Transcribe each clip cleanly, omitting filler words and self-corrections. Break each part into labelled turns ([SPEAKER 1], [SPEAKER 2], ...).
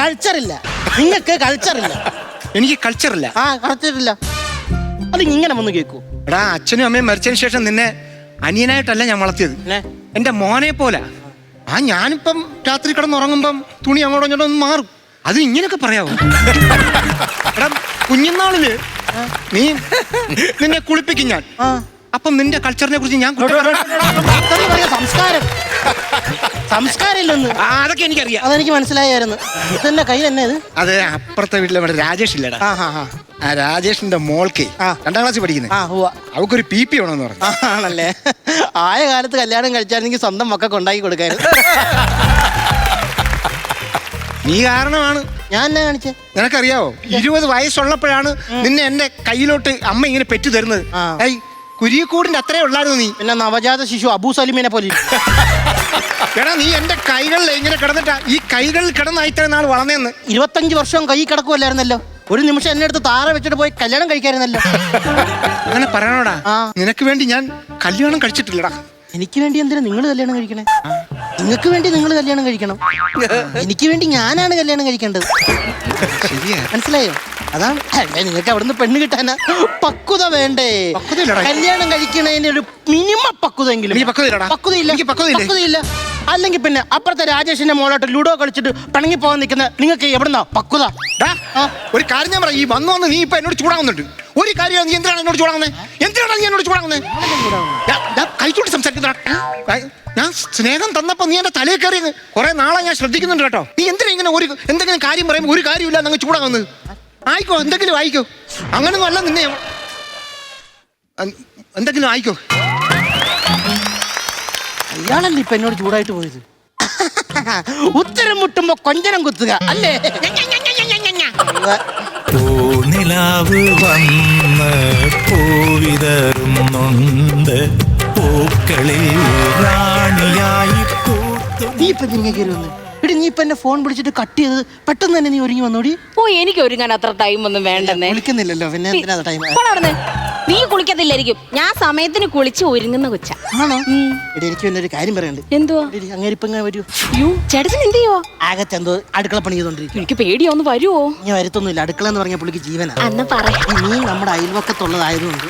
[SPEAKER 1] കൾച്ചറില്ല, നിങ്ങൾക്ക് കൾച്ചറില്ല.
[SPEAKER 2] എനിക്ക് കൾച്ചറില്ല.
[SPEAKER 1] കൾച്ചറില്ല. അത് ഇങ്ങനെ വന്ന് കേൾക്കൂ.
[SPEAKER 2] എടാ, അച്ഛനും അമ്മയും മരിച്ചതിന് ശേഷം നിന്നെ അനിയനായിട്ടല്ല ഞാൻ വളർത്തിയത്, എന്റെ മോനെ പോലെ. ഞാനിപ്പം രാത്രി കിടന്നുറങ്ങുമ്പം തുണി അങ്ങോട്ടോ ഇങ്ങോട്ടോ ഒന്ന് മാറും. അത് ഇങ്ങനെയൊക്കെ പറയാവോ? എടാ, കുഞ്ഞുനാളില് നിന്നെ കുളിപ്പിക്കും ഞാൻ. അപ്പം നിന്റെ കൾച്ചറിനെ കുറിച്ച് ഞാൻ
[SPEAKER 1] സംസ്കാരമില്ലെന്ന്
[SPEAKER 2] അതൊക്കെ എനിക്കറിയാം.
[SPEAKER 1] അതെനിക്ക് മനസ്സിലായിരുന്നു. ഇതെന്നെ കൈ തന്നെ ഇത്.
[SPEAKER 2] അതെ, അപ്പുറത്തെ വീട്ടിലെ നമ്മുടെ രാജേഷ് ഇല്ലടാ. ആ രാജേഷിന്റെ മോൾക്ക് 2ാം ക്ലാസ്സിൽ പഠിക്കുന്നത്. അവക്കൊരു PP വേണമെന്ന് പറഞ്ഞു.
[SPEAKER 1] ആണല്ലേ? ആയ കാലത്ത് കല്യാണം കഴിച്ചായിരുന്നെങ്കിൽ സ്വന്തം മക്കൾക്ക് ഉണ്ടാക്കി കൊടുക്കായിരുന്നു.
[SPEAKER 2] നീ കാരണമാണ്.
[SPEAKER 1] ഞാൻ എന്നാ കാണിച്ചേ
[SPEAKER 2] നിനക്കറിയാവോ? 20 വയസ്സുള്ളപ്പോഴാണ് നിന്നെ എന്റെ കയ്യിലോട്ട് അമ്മ ഇങ്ങനെ പെറ്റു തരുന്നത്. കുരിയക്കൂടിന്റെ അത്രേ ഉള്ളായിരുന്നു നീ.
[SPEAKER 1] പിന്നെ നവജാത ശിശു അബൂ സലിമിനെ പോലെ.
[SPEAKER 2] എടാ, നീ എന്റെ കൈകളിൽ ഇങ്ങനെ കിടന്നിട്ടാ ഈ കൈകളിൽ കിടന്നായി ഇത്ര നാൾ വളർന്നേന്ന്.
[SPEAKER 1] 25 വർഷം കൈ കിടക്കുമല്ലായിരുന്നല്ലോ. ഒരു നിമിഷം എന്നെ അടുത്ത് താറ വെച്ചിട്ട് പോയി കല്യാണം കഴിക്കായിരുന്നല്ലോ.
[SPEAKER 2] അങ്ങനെ പറയണോടാ. നിനക്ക് വേണ്ടി ഞാൻ കല്യാണം കഴിച്ചിട്ടില്ലടാ.
[SPEAKER 1] എനിക്ക് വേണ്ടി എന്തിനാ നിങ്ങൾ കല്യാണം കഴിക്കണേ? നിങ്ങൾക്ക് വേണ്ടി നിങ്ങൾ കല്യാണം കഴിക്കണം. എനിക്ക് വേണ്ടി ഞാനാണ് കല്യാണം കഴിക്കേണ്ടത്. മനസ്സിലായോ? അതാണ്. നിങ്ങൾക്ക് അവിടുന്ന് പെണ്ണ് കിട്ടാനാ പക്വത വേണ്ടേ? കല്യാണം കഴിക്കണതിന് ഒരു മിനിമം പക്വതെങ്കിലും. പക്വതയില്ല. അല്ലെങ്കിൽ പിന്നെ അപ്പുറത്തെ രാജേഷിന്റെ മോളോട്ട് ലുഡോ കളിച്ചിട്ട് പിണങ്ങി പോകാൻ നിൽക്കുന്ന നിങ്ങൾക്ക് എവിടുന്നാ പക്വത?
[SPEAKER 2] ഒരു കാര്യം ഞാൻ പറയാം. ഈ വന്നു നീ ഇപ്പൊ എന്നോട് ചൂടാകുന്നുണ്ട്. ഒരു കാര്യം നീ എന്തിനാണ് എന്നോട് ചൂടാകുന്നത്? എന്തിനാണ് നീ എന്നോട് ചൂടാകുന്നത്? കഴിച്ചോട്ട് സംസാരിക്കുന്ന ഞാൻ സ്നേഹം തന്നപ്പോ നീ എന്റെ തലയിൽ കയറി കുറെ നാളെ ഞാൻ ശ്രദ്ധിക്കുന്നുണ്ട് കേട്ടോ. നീ എന്തിനാ ഇങ്ങനെ എന്തെങ്കിലും കാര്യം പറയുമ്പോൾ ഒരു കാര്യമില്ല നിങ്ങൾ ചൂടാകുന്നത്? ആയിക്കോ, എന്തെങ്കിലും ആയിക്കോ. അങ്ങനൊന്നും അല്ല നിന്നെ. എന്തെങ്കിലും ആയിക്കോ.
[SPEAKER 1] അയാളല്ലേ ഇപ്പൊ എന്നോട് ചൂടായിട്ട് പോയത്? ഉത്തരം മുട്ടുമ്പോ കൊഞ്ചനം കുത്തുക അല്ലേ?
[SPEAKER 3] പൂനിലാവ് വന്ന് പൂവിതറുന്നുണ്ട്, പൂക്കളിൽ റാണിയായി പൂത്തു.
[SPEAKER 1] നീ ഇപ്പൊ തിരികെ കയറി വന്നു. എടി, നീ ഇപ്പൊ എന്നെ ഫോൺ വിളിച്ചിട്ട് കട്ട് ചെയ്ത് പെട്ടെന്ന് തന്നെ നീ ഒരുങ്ങി വന്നോടി.
[SPEAKER 4] എനിക്ക് ഒരുങ്ങാൻ അത്ര ടൈം ഒന്നും വേണ്ടെന്നേ.
[SPEAKER 1] വിളിക്കുന്നില്ലല്ലോ, പിന്നെ എന്തിനാ ടൈം?
[SPEAKER 4] നീ കുളിക്കത്തില്ലായിരിക്കും. ഞാൻ സമയത്തിന് കുളിച്ച് ഒരുങ്ങുന്ന കൊച്ച.
[SPEAKER 1] ആണോ? എടി, എനിക്ക് പിന്നെ ഒരു കാര്യം പറയണ്ട്.
[SPEAKER 4] എന്തുവാ?
[SPEAKER 1] അങ്ങനെ ഇപ്പൊ ഇങ്ങനെ വരൂ.
[SPEAKER 4] ചേട്ടൻ എന്ത് ചെയ്യുവോ?
[SPEAKER 1] ആകത്തെ എന്തോ അടുക്കള പണി ചെയ്തോണ്ടിരിക്കും.
[SPEAKER 4] എനിക്ക് പേടിയാന്ന് വരുവോ?
[SPEAKER 1] ഞാൻ വരുത്തൊന്നുമില്ല. അടുക്കള എന്ന് പറഞ്ഞ പുള്ളിക്ക് ജീവനാ. നീ നമ്മുടെ അയൽവക്കത്തുള്ളതായതുകൊണ്ട്,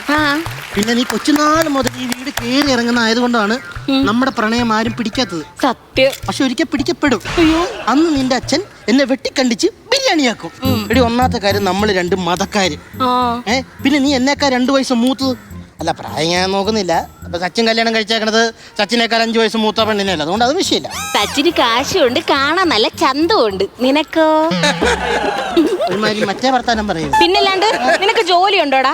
[SPEAKER 1] പിന്നെ നീ കൊച്ചുനാൾ മുതൽ ഈ വീട് കയറി ഇറങ്ങുന്ന ആയതുകൊണ്ടാണ് നമ്മുടെ പ്രണയം ആരും പിടിക്കാത്തത്.
[SPEAKER 4] സത്യം.
[SPEAKER 1] പക്ഷെ ഒരിക്കൽ പിടിക്കപ്പെടും. അന്ന് നിന്റെ അച്ഛൻ എന്നെ വെട്ടിക്കണ്ടിച്ച് ബിരിയാണിയാക്കും. എടി, ഒന്നാമത്തെ കാര്യം നമ്മൾ 2 മതക്കാര്. പിന്നെ നീ എന്നേക്കാൾ 2 വയസ്സ് മൂത്തത്. അല്ല, പ്രായം ഞാൻ നോക്കുന്നില്ല. അപ്പൊ സച്ചിൻ കല്യാണം കഴിച്ചേക്കണത് സച്ചിനേക്കാൾ 5 വയസ്സ് മൂത്ത പെണ്ണിനല്ല. അതുകൊണ്ട് അത് വിഷയമില്ല.
[SPEAKER 4] സച്ചിന് കാശുണ്ട്, കാണാൻ നല്ല ചന്തമുണ്ട്. നിനക്കോ?
[SPEAKER 1] ഒരുമാതിരി മറ്റേ വർത്താനം പറയും.
[SPEAKER 4] പിന്നല്ലാണ്ട് നിനക്ക് ജോലി ഉണ്ടോടാ?